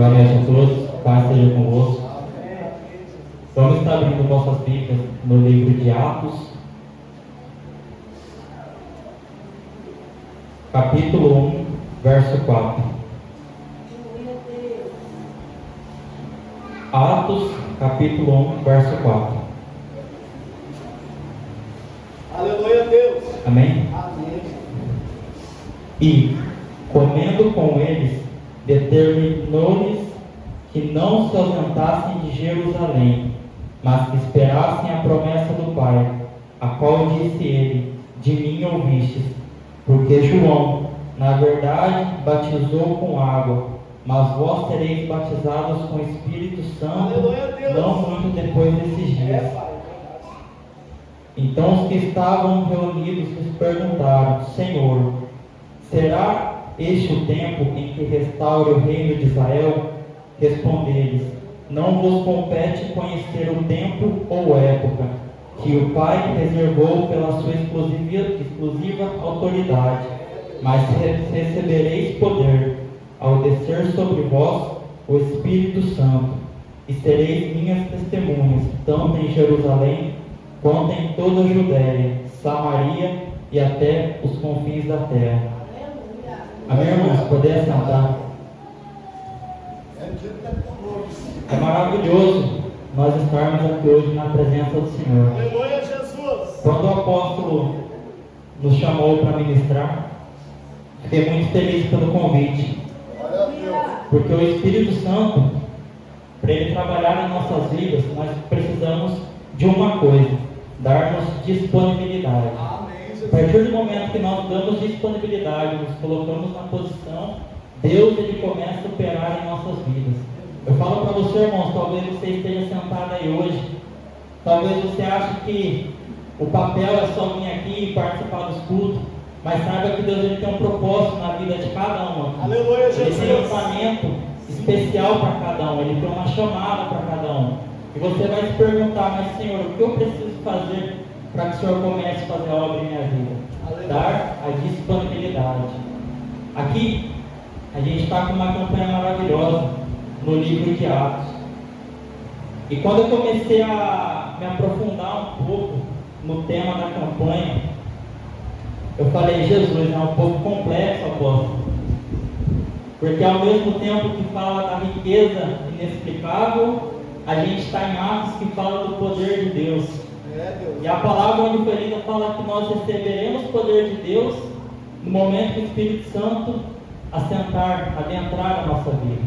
Boa noite a todos, paz seja convosco. Vamos estar abrindo nossas Bíblias no livro de Atos, capítulo 1, verso 4. Atos, capítulo 1, verso 4. Aleluia a Deus. Amém? Amém. E, comendo com eles, determinou-lhes que não se ausentassem de Jerusalém, mas que esperassem a promessa do Pai, a qual disse ele: de mim ouvistes. Porque João, na verdade, batizou com água, mas vós sereis batizados com o Espírito Santo, Aleluia a Deus. não muito depois desses dias. Pai. Então os que estavam reunidos lhes perguntaram: Senhor, será este o tempo em que restaure o reino de Israel? Responde-lhes: não vos compete conhecer o tempo ou época que o Pai reservou pela sua exclusiva autoridade, mas recebereis poder ao descer sobre vós o Espírito Santo, e sereis minhas testemunhas, tanto em Jerusalém quanto em toda a Judéia, Samaria e até os confins da terra. Amém, irmãos? Poder sentar. É maravilhoso nós estarmos aqui hoje na presença do Senhor. Aleluia, Jesus. Quando o apóstolo nos chamou para ministrar, fiquei muito feliz pelo convite, Glória a Deus. porque o Espírito Santo, para ele trabalhar em nossas vidas, nós precisamos de uma coisa: darmos disponibilidade. Amém, A Jesus. partir do momento que nós damos disponibilidade, nos colocamos na posição, Deus ele começa a operar em nossas vidas. Eu falo para você, irmãos, talvez você esteja sentado aí hoje, talvez você ache que o papel é só vir aqui e participar dos cultos, mas saiba que Deus ele tem um propósito na vida de cada um aqui. Aleluia, Ele tem um Jesus. planejamento especial para cada um, ele tem uma chamada para cada um. E você vai se perguntar: mas Senhor, o que eu preciso fazer para que o Senhor comece a fazer a obra em minha vida? Aleluia. Dar a disponibilidade. Aqui, a gente está com uma campanha maravilhosa no livro de Atos. E quando eu comecei a me aprofundar um pouco no tema da campanha, eu falei: Jesus, é um pouco complexo, apóstolo. Porque ao mesmo tempo que fala da riqueza inexplicável, a gente está em Atos que fala do poder de Deus. É, Deus. E a palavra onde foi lida fala que nós receberemos o poder de Deus no momento que o Espírito Santo adentrar a nossa vida.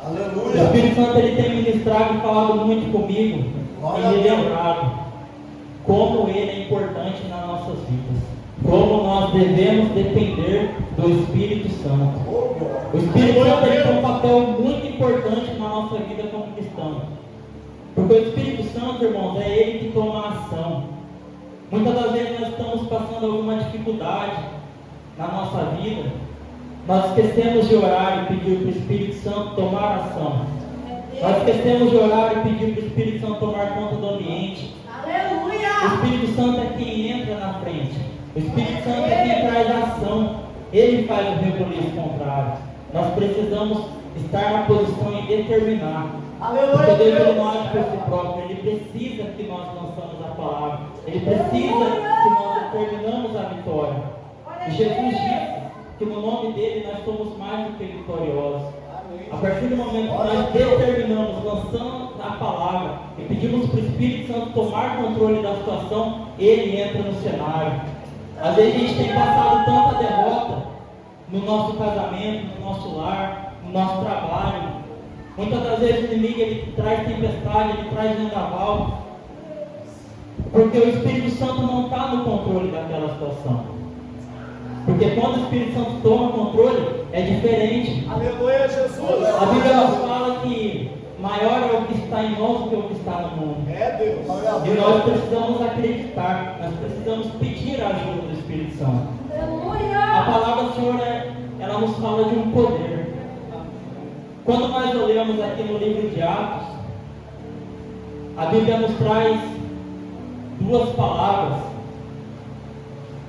O Aleluia. Espírito Santo ele tem ministrado e falado muito comigo, Glória e me a Deus. lembrado como ele é importante nas nossas vidas, como nós devemos depender do Espírito Santo. Oh, glória. O Espírito Glória a Santo ele tem um Deus. papel muito importante na nossa vida como cristão. Porque o Espírito Santo, irmãos, é ele que toma a ação. Muitas das vezes nós estamos passando alguma dificuldade na nossa vida, nós esquecemos de orar e pedir para o Espírito Santo tomar ação. Nós esquecemos de orar e pedir para o Espírito Santo tomar conta do ambiente. O Espírito Santo é quem entra na frente. O Espírito Santo é quem traz a ação. Ele faz o rebuliço contrário. Nós precisamos estar na posição e determinar. Aleluia, Porque Deus ele Deus. não age por si próprio. Ele precisa que nós lançamos a palavra. Ele precisa que nós determinamos a vitória. E Jesus disse que no nome dele nós somos mais do que vitoriosos. A partir do momento que nós determinamos, lançamos a palavra e pedimos para o Espírito Santo tomar controle da situação, ele entra no cenário. Às vezes a gente tem passado tanta derrota no nosso casamento, no nosso lar, no nosso trabalho. Muitas das vezes o inimigo ele traz tempestade, ele traz vendaval, porque o Espírito Santo não está no controle daquela situação. Porque quando o Espírito Santo toma controle, é diferente. Aleluia, Jesus. A Bíblia nos fala que maior é o que está em nós do que o que está no mundo. É, Deus. E nós precisamos acreditar, nós precisamos pedir a ajuda do Espírito Santo. A palavra do Senhor, ela nos fala de um poder. Quando nós olhamos aqui no livro de Atos, a Bíblia nos traz duas palavras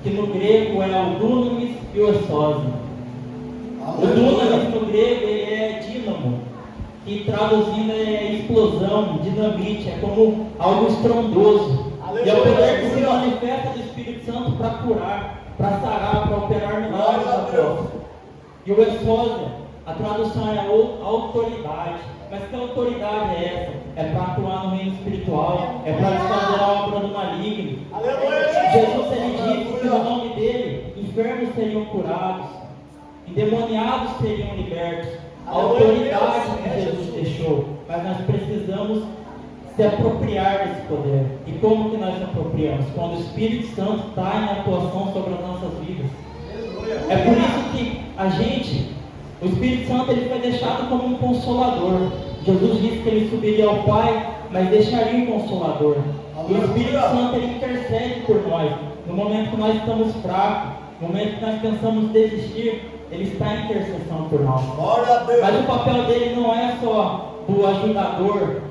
que no grego é o dunamis e o exósio. O dunamis no grego ele é que traduzindo é explosão, dinamite, é como algo estrondoso. E é o poder que se manifesta do Espírito Santo para curar, para sarar, para operar milagres na terra. E o exósia, a tradução é autoridade. Mas que autoridade é essa? É para atuar no reino espiritual, é para desfazer a obra do maligno. Jesus ele disse que no nome dele, enfermos seriam curados, endemoniados seriam libertos. A autoridade que Jesus deixou, mas nós precisamos se apropriar desse poder. E como que nós se apropriamos? Quando o Espírito Santo está em atuação sobre as nossas vidas. É por isso que o Espírito Santo ele foi deixado como um consolador. Jesus disse que ele subiria ao Pai, mas deixaria um consolador. E o Espírito Santo ele intercede por nós. No momento que nós estamos fracos, no momento que nós pensamos desistir, ele está em intercessão por nós. Mas o papel dele não é só do ajudador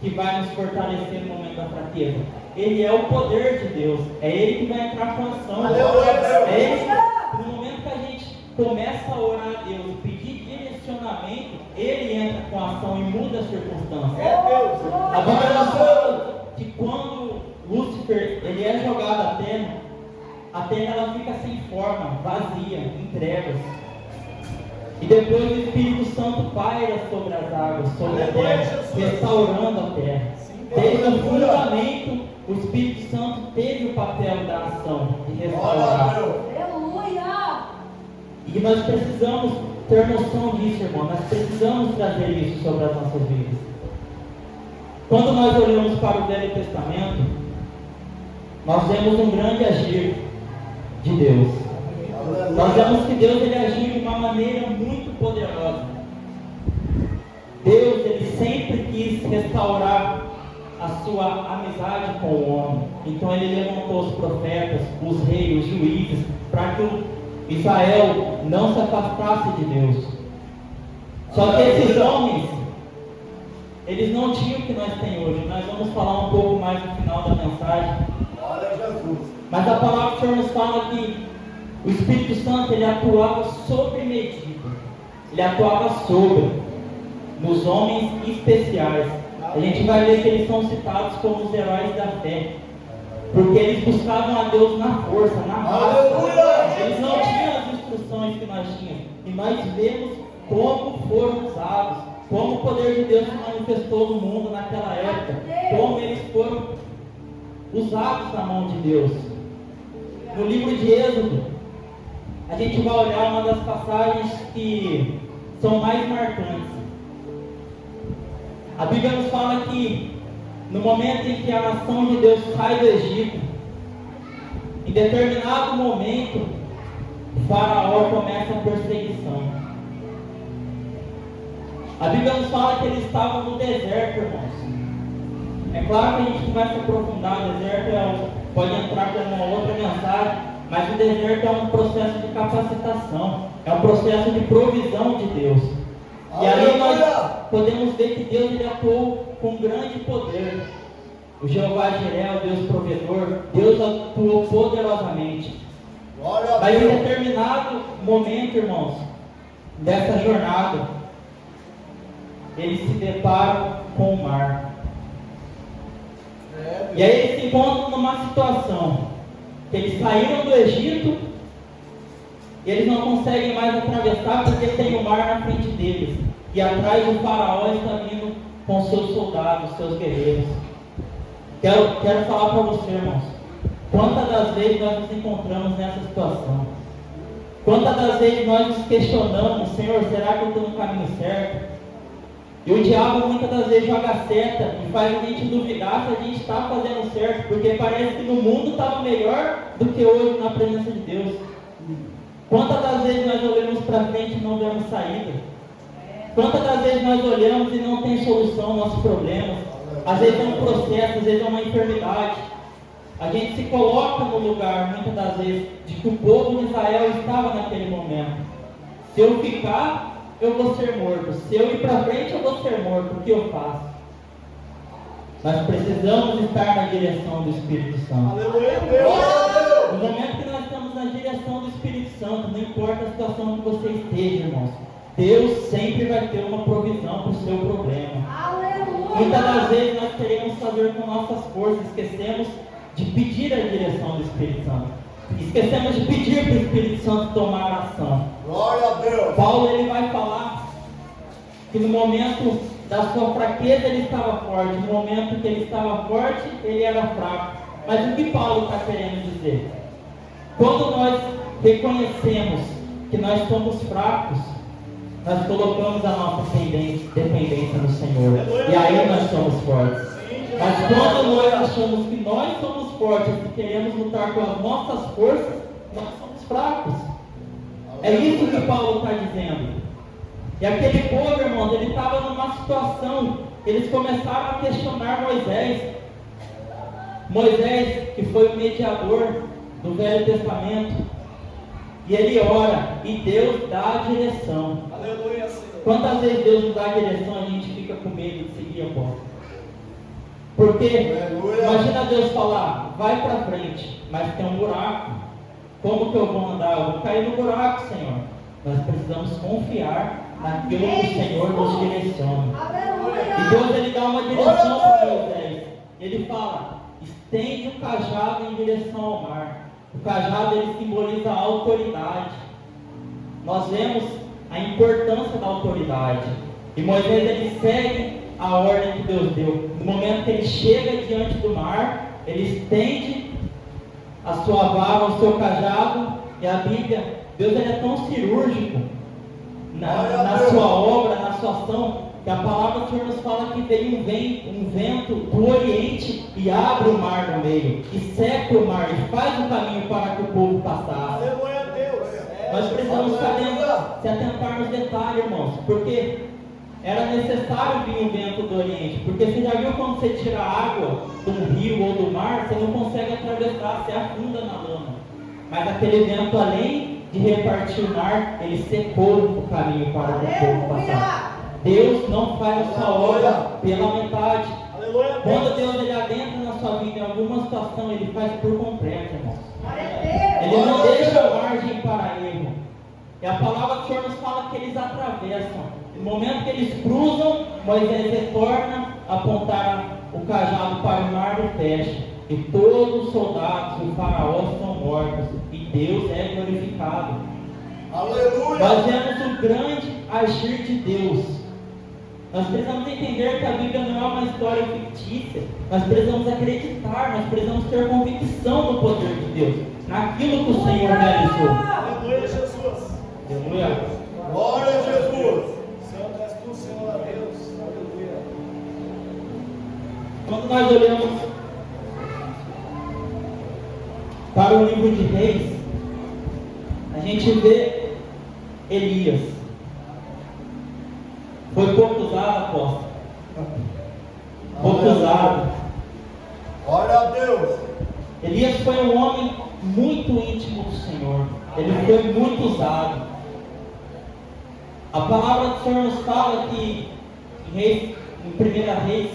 que vai nos fortalecer no momento da fraqueza. Ele é o poder de Deus. É ele que vai entrar com ação. É ele que, no momento que a gente começa a orar a Deus e pedir direcionamento, ele entra com ação e muda as circunstâncias. A Bíblia nos fala que quando Lúcifer ele é jogado à terra ela fica sem forma, vazia, em trevas. E depois o Espírito Santo paira sobre as águas, sobre a terra, restaurando a terra. Desde o fundamento, o Espírito Santo teve o papel da ação, de restaurar. Aleluia! E nós precisamos ter noção disso, irmão. Nós precisamos trazer isso sobre as nossas vidas. Quando nós olhamos para o Velho Testamento, nós vemos um grande agir de Deus. Nós vemos que Deus ele agiu de uma maneira muito poderosa. Deus ele sempre quis restaurar a sua amizade com o homem. Então ele levantou os profetas, os reis, os juízes, para que Israel não se afastasse de Deus. Só que esses homens, eles não tinham o que nós temos hoje. Nós vamos falar um pouco mais no final da mensagem. Mas a palavra do Senhor nos fala que o Espírito Santo ele atuava sobre medida. Ele atuava sobre nos homens especiais. A gente vai ver que eles são citados como os heróis da fé, porque eles buscavam a Deus na força, na raça. Eles não tinham as instruções que nós tínhamos. E nós vemos como foram usados, como o poder de Deus se manifestou no mundo naquela época, como eles foram usados na mão de Deus. No livro de Êxodo, a gente vai olhar uma das passagens que são mais marcantes. A Bíblia nos fala que no momento em que a nação de Deus sai do Egito, em determinado momento, o faraó começa a perseguição. A Bíblia nos fala que eles estavam no deserto, irmãos. É claro que a gente não vai se aprofundar, o deserto pode entrar como uma outra mensagem, mas o deserto é um processo de capacitação, é um processo de provisão de Deus. E ali nós podemos ver que Deus ele atuou com grande poder. O Jeová Jiré, o Deus provedor, Deus atuou poderosamente. Mas em determinado momento, irmãos, dessa jornada, eles se deparam com o mar. E aí eles se encontram numa situação que eles saíram do Egito e eles não conseguem mais atravessar porque tem o mar na frente deles. E atrás o faraó está vindo com seus soldados, seus guerreiros. Quero falar para você, irmãos. Quantas das vezes nós nos encontramos nessa situação? Quantas das vezes nós nos questionamos, Senhor, será que eu estou no caminho certo? E o diabo muitas das vezes joga seta e faz a gente duvidar se a gente está fazendo certo, porque parece que no mundo estava melhor do que hoje na presença de Deus. Quantas das vezes nós olhamos para frente e não vemos saída? Quantas das vezes nós olhamos e não tem solução aos nossos problemas? Às vezes é um processo, às vezes é uma enfermidade. A gente se coloca no lugar, muitas das vezes, de que o povo de Israel estava naquele momento. Se eu ficar, eu vou ser morto. Se eu ir para frente, eu vou ser morto. O que eu faço? Nós precisamos estar na direção do Espírito Santo. No momento que nós estamos na direção do Espírito Santo, não importa a situação que você esteja, irmãos, Deus sempre vai ter uma provisão para o seu problema. Muitas das vezes nós queremos fazer com nossas forças, esquecemos de pedir a direção do Espírito Santo. Esquecemos de pedir para o Espírito Santo tomar a ação. Glória a Deus. Paulo ele vai falar que no momento da sua fraqueza ele estava forte, no momento que ele estava forte ele era fraco. Mas o que Paulo está querendo dizer? Quando nós reconhecemos que nós somos fracos, nós colocamos a nossa dependência no Senhor. E aí nós somos fortes. Mas quando nós achamos que nós somos fortes e queremos lutar com as nossas forças, nós somos fracos. É isso que Paulo está dizendo. E aquele povo, irmãos, ele estava numa situação, eles começaram a questionar Moisés. Moisés, que foi o mediador do Velho Testamento, e ele ora, e Deus dá a direção. Aleluia, Senhor. Quantas vezes Deus nos dá a direção, a gente fica com medo de seguir a porta? Porque, imagina Deus falar, vai para frente, mas tem um buraco. Como que eu vou andar? Eu vou cair no buraco, Senhor. Nós precisamos confiar naquilo que o Senhor nos direciona. E Deus ele dá uma direção para Moisés. Ele fala, estende o cajado em direção ao mar. O cajado ele simboliza a autoridade. Nós vemos a importância da autoridade. E Moisés ele segue a ordem que Deus deu. No momento que ele chega diante do mar, ele estende a sua vara, o seu cajado, e a Bíblia, Deus ele é tão cirúrgico na sua obra, na sua ação, que a palavra do Senhor nos fala que veio um vento do Oriente e abre o mar no meio, e seca o mar, e faz o caminho para que o povo passasse. Aleluia a Deus. Nós precisamos se atentar nos detalhes, irmãos, porque era necessário vir um vento do Oriente, porque você já viu quando você tira água do rio ou do mar, você não consegue atravessar, você afunda na lama. Mas aquele vento, além de repartir o mar, ele secou o caminho para o povo passar. Deus não faz a sua obra pela metade. Aleluia. Quando Deus ele adentra na sua vida em alguma situação, ele faz por completo, irmãos. Ele não deixa margem para erro. E a palavra do Senhor nos fala que eles atravessam. No momento que eles cruzam, Moisés retorna a apontar o cajado para o mar e fecha. E todos os soldados e o faraó são mortos. E Deus é glorificado. Aleluia. Nós vemos o grande agir de Deus. Nós precisamos entender que a Bíblia não é uma história fictícia. Nós precisamos acreditar, nós precisamos ter convicção no poder de Deus, naquilo que o Senhor realizou. Aleluia, Jesus. Aleluia. Glória a Jesus. Santo és tu, Senhor a Deus. Aleluia. Quando nós olhamos para o livro de Reis, a gente vê Elias. Foi pouco usado, apóstolo. Pouco usado. Glória a Deus. Elias foi um homem muito íntimo do Senhor. Ele foi muito usado. A palavra do Senhor nos fala que em 1 Reis,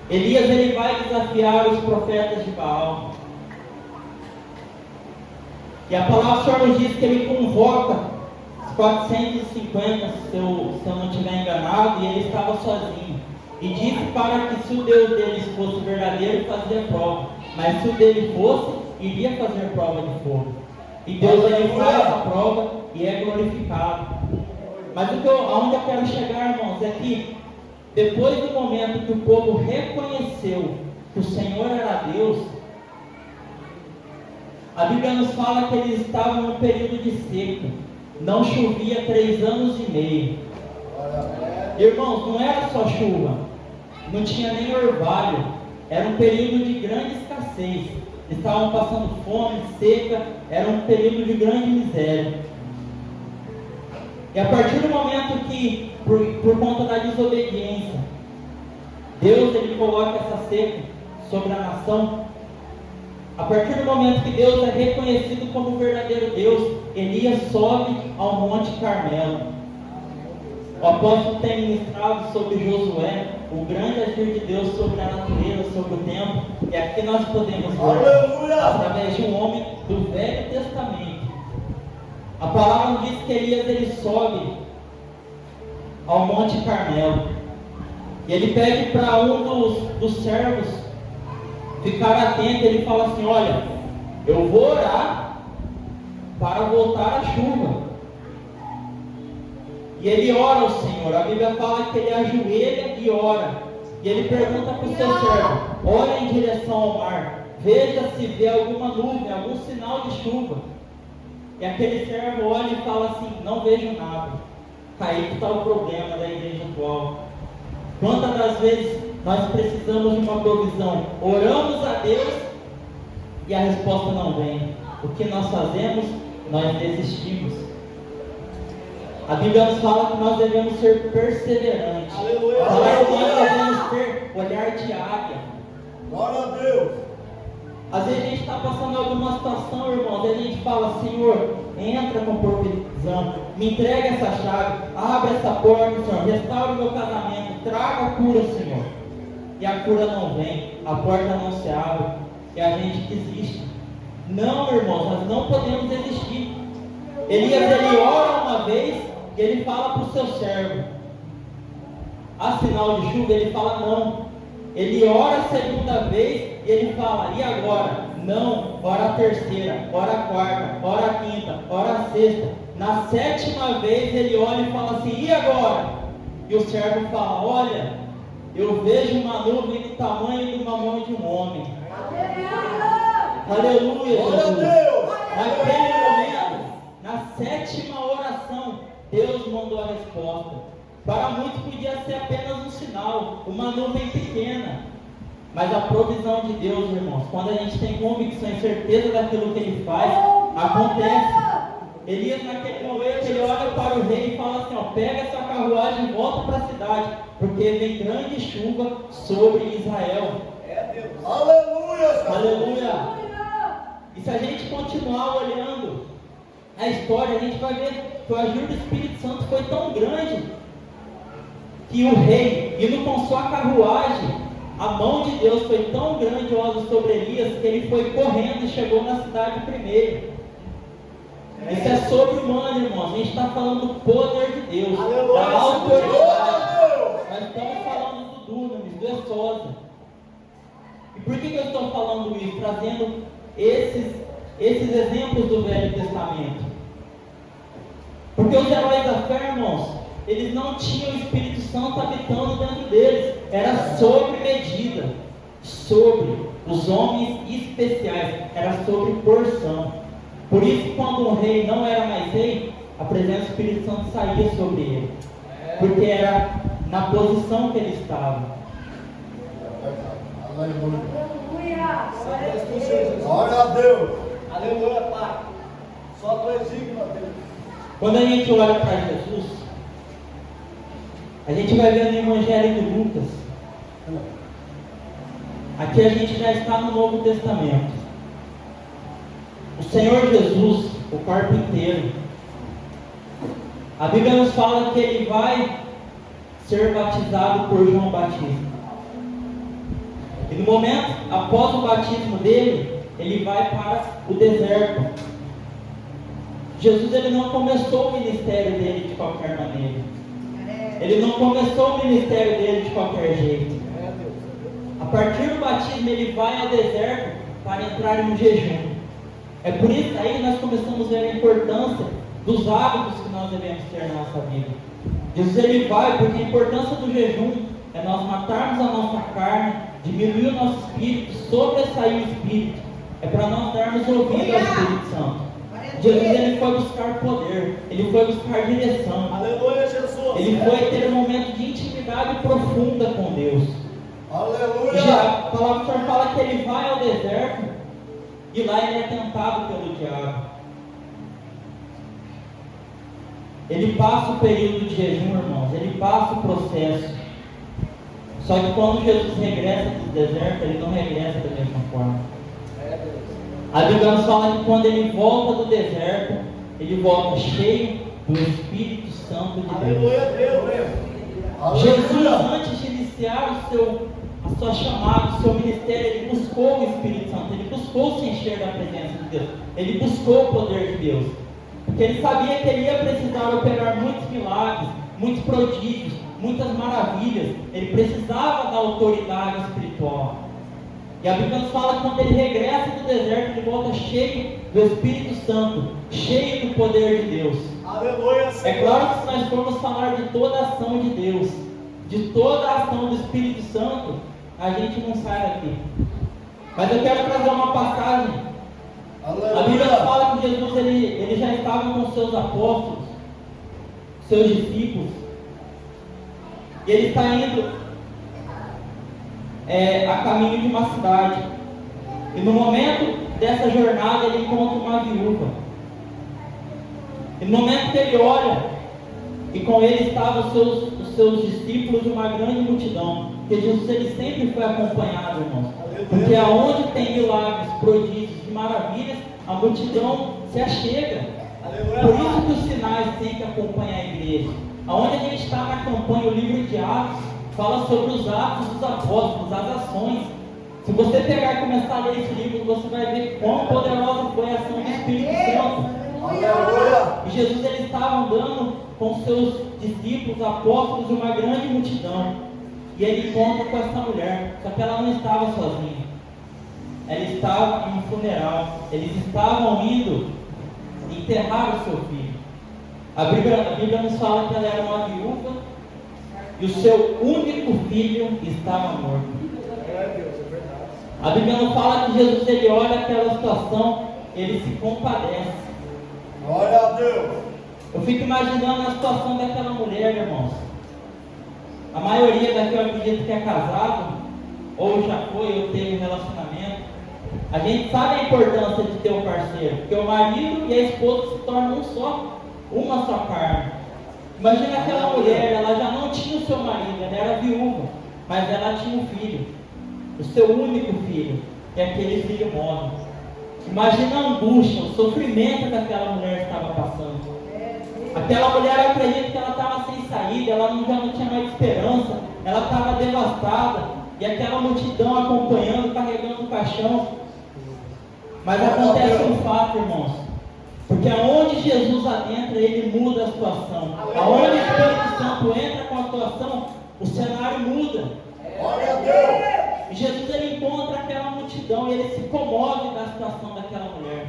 Elias ele vai desafiar os profetas de Baal. E a palavra do Senhor nos diz que ele convoca 450, se eu não estiver enganado, e ele estava sozinho. E disse para que se o Deus deles fosse verdadeiro, fazia prova. Mas se o dele fosse, iria fazer prova de fogo. E Deus ele faz a prova e é glorificado. Mas aonde eu quero chegar, irmãos, é que depois do momento que o povo reconheceu que o Senhor era Deus, a Bíblia nos fala que eles estavam num período de seca. Não chovia 3 anos e meio. Irmãos, não era só chuva, não tinha nem orvalho, era um período de grande escassez. Eles estavam passando fome, seca, era um período de grande miséria. E a partir do momento que, por conta da desobediência, Deus ele coloca essa seca sobre a nação. A partir do momento que Deus é reconhecido como o verdadeiro Deus, Elias sobe ao Monte Carmelo. O apóstolo tem ministrado sobre Josué, o grande agir de Deus sobre a natureza, sobre o tempo. E aqui nós podemos ver, através de um homem do Velho Testamento, A palavra diz que Elias ele sobe ao Monte Carmelo. E ele pede para um dos servos ficar atento. Ele fala assim: olha, eu vou orar para voltar a chuva. E ele ora ao Senhor. A Bíblia fala que ele ajoelha e ora. E ele pergunta para o seu servo: olha em direção ao mar, veja se vê alguma nuvem, algum sinal de chuva. E aquele servo olha e fala assim: não vejo nada. Aí que está o problema da igreja atual. Quantas das vezes nós precisamos de uma provisão, oramos a Deus e a resposta não vem. O que nós fazemos? Nós desistimos. A Bíblia nos fala que nós devemos ser perseverantes. Aleluia. Fala que nós devemos ter olhar de águia. Glória a Deus. Às vezes a gente está passando alguma situação, irmãos, e a gente fala: Senhor, entra com provisão, me entrega essa chave, abre essa porta, Senhor, restaura o meu casamento, traga a cura, Senhor. E a cura não vem, a porta não se abre, e a gente desiste. Não, irmãos, nós não podemos desistir. Elias, ele ora uma vez e ele fala para o seu servo: há sinal de chuva? Ele fala: não. Ele ora a segunda vez e ele fala: e agora? Não. Ora a terceira, ora a quarta, ora a quinta, ora a sexta. Na sétima vez ele olha e fala assim: e agora? E o servo fala: olha, eu vejo uma nuvem do tamanho de uma mão de um homem. Aleluia, Glória a Jesus. Deus. Naquele momento, na sétima oração, Deus mandou a resposta. Para muitos podia ser apenas um sinal, uma nuvem pequena. Mas a provisão de Deus, irmãos, quando a gente tem convicção e certeza daquilo que Ele faz, acontece. Elias, naquele momento, ele olha para o rei e fala assim: ó, pega essa carruagem e volta para a cidade, porque vem grande chuva sobre Israel. É Deus. Aleluia. Aleluia. E se a gente continuar olhando a história, a gente vai ver que o agir do Espírito Santo foi tão grande que o rei, indo com sua carruagem, a mão de Deus foi tão grandiosa sobre Elias que ele foi correndo e chegou na cidade primeiro. Isso é sobre-humano, irmãos. A gente está falando do poder de Deus, Aleluia. da autoridade. Aleluia. Nós estamos falando do dunamis, do exósia. E por que eu estou falando isso? Trazendo esses exemplos do Velho Testamento. Porque os heróis da fé, irmãos, eles não tinham o Espírito Santo habitando dentro deles. Era sobre medida. Sobre os homens especiais. Era sobre porção. Por isso, quando um rei não era mais rei, a presença do Espírito Santo saía sobre ele. Porque era na posição que ele estava. Aleluia. Glória a Deus. Aleluia, Pai. Só tu és digno, Deus. Quando a gente olha para Jesus, a gente vai ver no Evangelho de Lucas. Aqui a gente já está no Novo Testamento. O Senhor Jesus, o carpinteiro, a Bíblia nos fala que ele vai ser batizado por João Batista. E no momento, após o batismo dele, ele vai para o deserto. Jesus, ele não começou o ministério dele de qualquer maneira. Ele não começou o ministério dele de qualquer jeito. A partir do batismo, ele vai ao deserto para entrar em um jejum. É por isso que aí nós começamos a ver a importância dos hábitos que nós devemos ter na nossa vida. Jesus, ele vai porque a importância do jejum é nós matarmos a nossa carne, diminuir o nosso espírito, sobressair o espírito. É para nós darmos ouvido ao Espírito Santo. Jesus, ele foi buscar poder, ele foi buscar direção. Aleluia, Jesus. Ele foi ter um momento de intimidade profunda com Deus. Aleluia. Já a palavra do Senhor fala que ele vai ao deserto e lá ele é tentado pelo diabo. Ele passa o período de jejum, irmãos, ele passa o processo. Só que quando Jesus regressa do deserto, ele não regressa da mesma forma. A Bíblia nos fala que quando ele volta do deserto, ele volta cheio do Espírito Santo de Deus. Aleluia, Deus. Jesus, antes de iniciar a sua chamada, o seu ministério, ele buscou o Espírito Santo, ele buscou se encher da presença de Deus, ele buscou o poder de Deus. Porque ele sabia que ele ia precisar operar muitos milagres, muitos prodígios, muitas maravilhas. Ele precisava da autoridade espiritual. E a Bíblia nos fala que quando ele regressa do deserto, ele volta cheio do Espírito Santo, cheio do poder de Deus. Aleluia, Senhor. É claro que se nós formos falar de toda a ação de Deus, de toda a ação do Espírito Santo, a gente não sai daqui. Mas eu quero trazer uma passagem. A Bíblia fala que Jesus ele já estava com seus apóstolos, seus discípulos, e ele está indo a caminho de uma cidade. E no momento dessa jornada ele encontra uma viúva. E no momento que ele olha, e com ele estavam os seus discípulos e uma grande multidão. Porque Jesus ele sempre foi acompanhado, irmãos. Porque aonde tem milagres, prodígios e maravilhas, a multidão se achega. Por isso que os sinais têm que acompanhar a igreja. Aonde a gente está na campanha, o livro de Atos fala sobre os atos dos apóstolos, as ações. Se você pegar e começar a ler esse livro, você vai ver quão poderosa foi a ação do Espírito Santo. E Jesus ele estava andando com seus discípulos, apóstolos e uma grande multidão. E ele encontra com essa mulher, só que ela não estava sozinha. Ela estava em um funeral. Eles estavam indo enterrar o seu filho. A Bíblia nos fala que ela era uma viúva e o seu único filho estava morto. A Bíblia nos fala que Jesus ele olha aquela situação, ele se compadece. Glória a Deus. Eu fico imaginando a situação daquela mulher, irmãos. A maioria daqui eu acredito que é casado, ou já foi, ou teve um relacionamento. A gente sabe a importância de ter um parceiro, porque o marido e a esposa se tornam um só, uma só carne. Imagina aquela mulher, ela já não tinha o seu marido, ela era viúva, mas ela tinha um filho, o seu único filho, e aquele filho morre. Imagina a angústia, o sofrimento que aquela mulher estava passando. Aquela mulher, eu acredito que ela estava sem saída, ela já não tinha mais esperança, ela estava devastada, e aquela multidão acompanhando, carregando o caixão. Mas acontece um fato, irmãos, porque aonde Jesus adentra, ele muda a situação. Aonde o Espírito Santo entra com a situação, o cenário muda. Glória a Deus. E Jesus ele encontra aquela multidão e ele se comove da situação daquela mulher.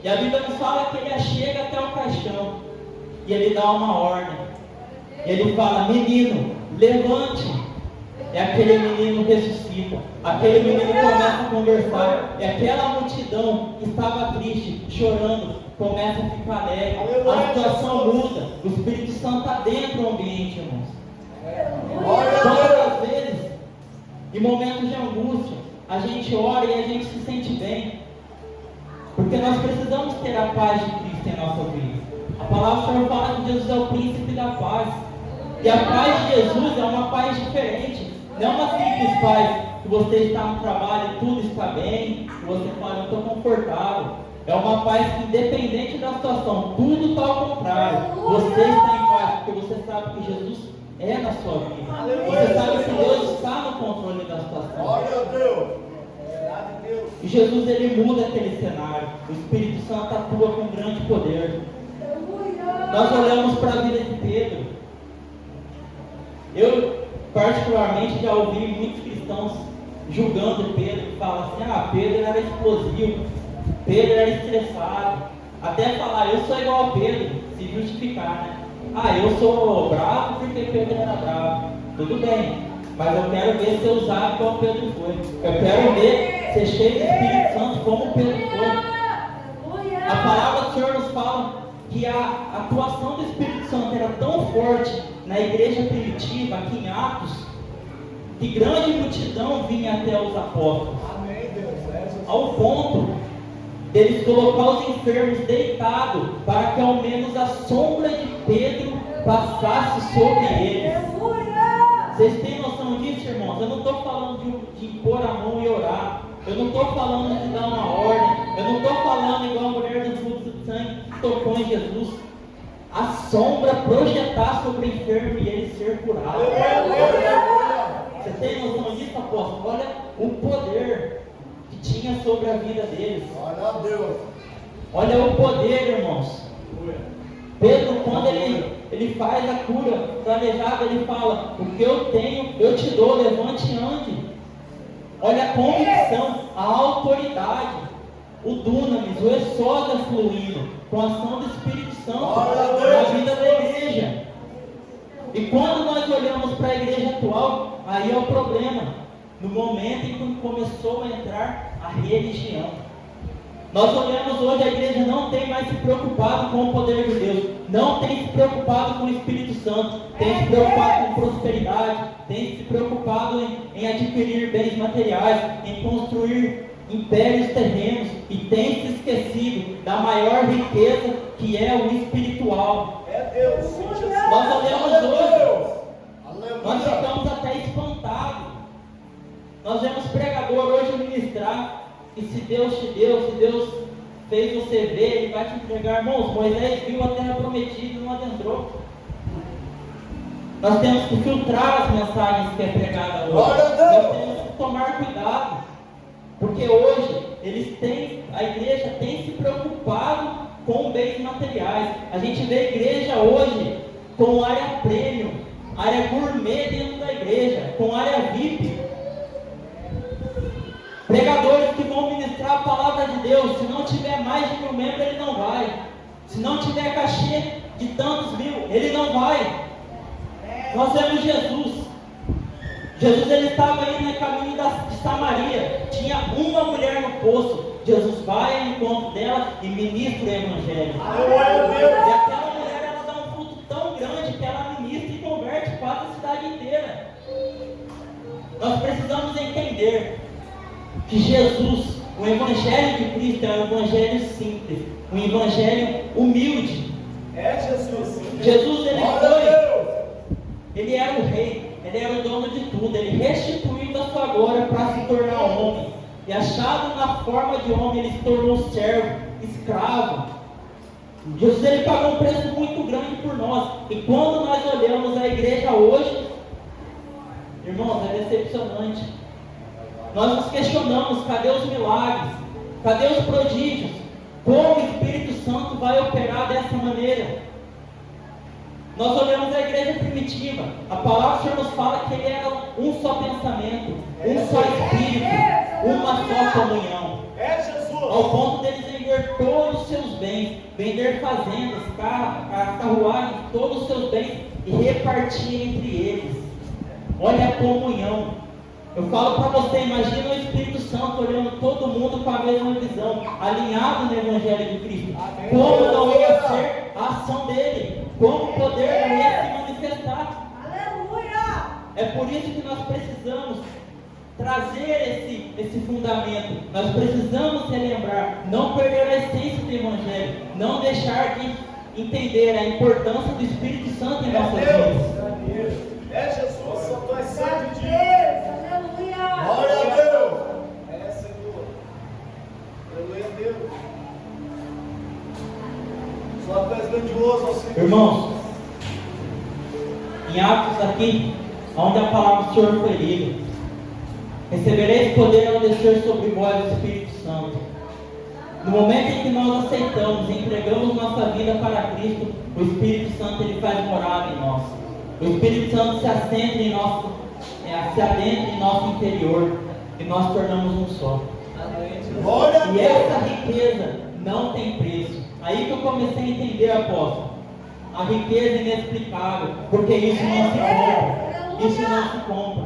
E a Bíblia nos fala que ele chega até o caixão e ele dá uma ordem. Ele fala: menino, levante. E aquele menino ressuscita. Aquele menino começa a conversar. E aquela multidão que estava triste, chorando, começa a ficar alegre. A situação muda. O Espírito Santo adentra o ambiente, irmãos. Quantas vezes, em momentos de angústia, a gente ora e a gente se sente bem, porque nós precisamos ter a paz de Cristo em nossa vida. A palavra do Senhor fala que Jesus é o príncipe da paz, e a paz de Jesus é uma paz diferente. Não é uma simples paz que você está no trabalho e tudo está bem, que você fala: eu estou confortável. É uma paz que, independente da situação, tudo está ao contrário. Você está em paz porque você sabe que Jesus é na sua vida. Você sabe que Deus está no controle da situação. Glória a Deus. E Jesus ele muda aquele cenário. O Espírito Santo atua com grande poder. Nós olhamos para a vida de Pedro. Eu particularmente já ouvi muitos cristãos julgando Pedro, que falam assim: Pedro era explosivo, Pedro era estressado, até falar: eu sou igual a Pedro, se justificar, né? Eu sou bravo porque Pedro era bravo. Tudo bem, mas eu quero ver ser usado como Pedro foi. Eu quero ver ser cheio do Espírito Santo como Pedro foi. A palavra do Senhor nos fala que a atuação do Espírito Santo era tão forte na igreja primitiva, aqui em Atos, que grande multidão vinha até os apóstolos. Amém, Deus. Ao ponto deles colocar os enfermos deitados, para que ao menos a sombra de Pedro passasse sobre eles. Vocês têm noção disso, irmãos? Eu não estou falando de impor a mão e orar. Eu não estou falando de dar uma ordem. Eu não estou falando igual a mulher do fluxo de sangue que tocou em Jesus. A sombra projetar sobre o enfermo e ele ser curado. Você tem noção disso, apóstolo? Olha o poder que tinha sobre a vida deles. Glória a Deus. Olha o poder, irmãos. Pedro, quando ele faz a cura do aleijado, ele fala: o que eu tenho, eu te dou, levante e ande. Olha a convicção, a autoridade, o dunamis, o exódia fluindo, com a ação do Espírito Santo na vida da igreja. E quando nós olhamos para a igreja atual, aí é o problema. No momento em que começou a entrar a religião. Nós olhamos hoje, a igreja não tem mais se preocupado com o poder de Deus, não tem se preocupado com o Espírito Santo, tem se preocupado com prosperidade, tem se preocupado em adquirir bens materiais, em construir impérios terrenos, e tem se esquecido da maior riqueza, que é o espiritual. É Deus, sim, Jesus. Nós olhamos hoje, nós ficamos até espantados. Nós vemos pregador hoje ministrar, e se Deus te deu, se Deus fez você ver, Ele vai te entregar. Irmãos, Moisés viu a terra prometida e não adentrou. Nós temos que filtrar as mensagens que é pregada hoje. Nós temos que tomar cuidado, porque hoje a igreja tem se preocupado com bens materiais. A gente vê a igreja hoje com área premium, área gourmet dentro da igreja, com área VIP. Pregadores que vão ministrar a palavra de Deus, se não tiver mais de 1000 membros, ele não vai. Se não tiver cachê de tantos mil, ele não vai. Nós vemos Jesus. Jesus, ele estava aí no caminho de Samaria. Tinha uma mulher no poço. Jesus vai ao encontro dela e ministra o evangelho. E aquela mulher, ela dá um fruto tão grande que ela ministra e converte quase a cidade inteira. Nós precisamos entender que Jesus, o evangelho de Cristo, é um evangelho simples, um evangelho humilde. É Jesus. Jesus, ele era o rei, ele era o dono de tudo, ele restituiu da sua glória para se tornar homem. E achado na forma de homem, ele se tornou servo, escravo. Jesus, ele pagou um preço muito grande por nós. E quando nós olhamos a igreja hoje, irmãos, é decepcionante. Nós nos questionamos: cadê os milagres? Cadê os prodígios? Como o Espírito Santo vai operar dessa maneira? Nós olhamos a igreja primitiva. A palavra do Senhor nos fala que ele era um só pensamento, um só Espírito, uma só comunhão. É Jesus. Ao ponto deles vender todos os seus bens, vender fazendas, carruagens, todos os seus bens e repartir entre eles. Olha a comunhão. Eu falo para você, imagina o Espírito Santo olhando todo mundo com a mesma visão, alinhado no Evangelho de Cristo. Amém. Como não ia ser a ação dele? Como o poder não ia se manifestar? Aleluia! É por isso que nós precisamos trazer esse fundamento. Nós precisamos relembrar, não perder a essência do Evangelho, não deixar de entender a importância do Espírito Santo em nossas vidas. É Jesus, só tu és santo de Deus, aleluia! Glória a Deus! É, Senhor. Aleluia a Deus. Só tu és grandioso, ó Senhor. Irmãos, em Atos aqui, onde a palavra do Senhor foi lida: recebereis poder ao descer sobre vós o Espírito Santo. No momento em que nós aceitamos, entregamos nossa vida para Cristo, o Espírito Santo ele faz morada em nós. O Espírito Santo se adentra em nosso interior e nós tornamos um só. E essa riqueza não tem preço. Aí que eu comecei a entender, apóstolo, a riqueza inexplicável, porque isso não se compra. Isso não se compra.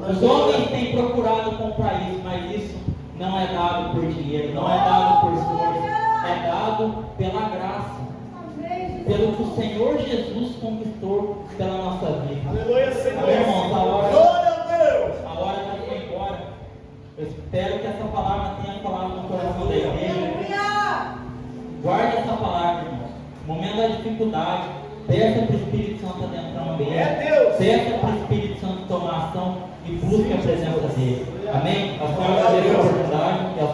Os homens têm procurado comprar isso, mas isso não é dado por dinheiro, não é dado por esforço, é dado pela graça. Pelo que o Senhor Jesus conquistou pela nossa vida. Aleluia, Senhor. Amém, irmãos? Glória a Deus. A hora já foi embora. Eu espero que essa palavra tenha falado no coração da igreja. Guarde essa palavra, irmãos. No momento da dificuldade, peça para o Espírito Santo adentrar um ambiente. É Deus. Peça para o Espírito Santo tomar ação e busque a presença dele. Amém? A senhora teve a oportunidade e as